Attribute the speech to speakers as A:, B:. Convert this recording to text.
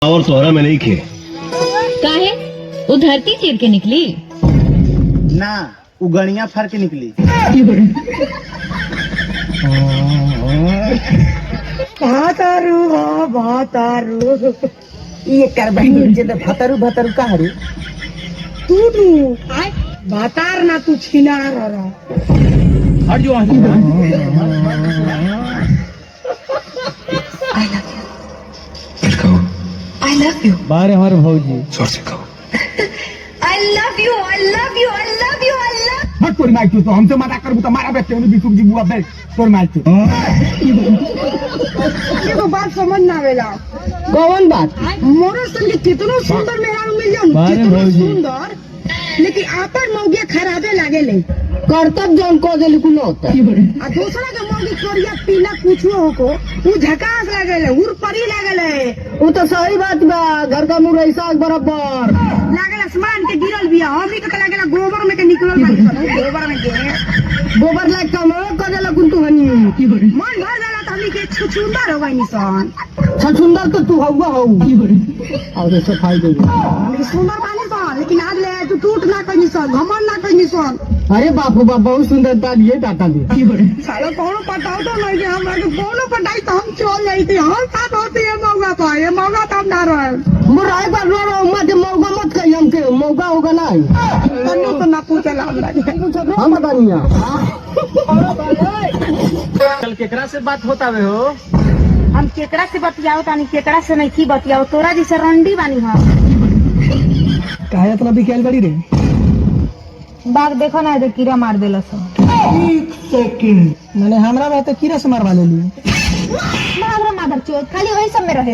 A: और तोहरा में नहीं खे।
B: काहे वो धरती चीर के निकली
C: ना उगड़िया फर के निकली। भातारू ये कर बहन जे भातारू भातारू का हरे
D: तू भातार ना तू छिनार रहा
C: हट जो
E: I love you.
C: बारे हमारे भौजी
E: I love you. I love you. I love you. I love.
C: हट तोर माइक तो हमसे मजा करबू तो मारा बेटे उन्हें बिसुक जी बुआ बे तोर माइक
D: ये तो बात समझ ना आवेला।
C: कौन बात
D: मोरो संग कितनो सुंदर मेरा मिल जाऊं
C: बारे
D: कितनो
C: भौजी।
D: सुंदर लेकिन आपन मौगे खराबे लागे ले
C: कर्तव्य जौन को दे लिखु न होता
D: आ दूसरा के मौगे कोरिया पीला कुछो होको वो झकास लागे ले उर परी लागे ले
C: वो तो सही बात बा घर का मुरई साग बराबर
D: लागे आसमान के गिरल बिया हमनी के लागे गोबर में के निकलल बानी सन गोबर में के
C: गोबर लाग कम कर देला कुंतु हनी
D: मन भर जाला त हमनी के छुछुंदर हो गइनी सन
C: सुंदर तो तू हवा हो और सफाई दे
D: हमनी के सुंदर बानी सन लेकिन आज ले तू टूट ना कइनी सन घमंड ना कइनी सन
C: अरे बापू बाप बहुत सुंदरता दिए टाटा दिए
D: साला कौनो पटाओ तो नहीं कि हमरा के कौनो पटाई तो हम चल जाईते हम साथ होते है मौगा तो ये मौगा तो हम ना रहे
C: मुराई पर रो मत मौका मत कही हमके मौका होगा ना
D: तन्नो तो ना पूछला हमरा के
C: हम बतानिया
F: कल केकरा से बात होता हो?
D: हम केकरा से बतियाओ तानी केकरा से नहीं की बतियाओ तोरा जैसे रंडी बानी हम
C: काहे इतना बिकेल बड़ी रे
D: बाग देखो ना इधर कीड़ा मार देला सो
C: एक सेकंड मैंने हमरा में तो कीड़ा से मारवा लेली
D: हमरा मादर चोद खाली वही सब में रहे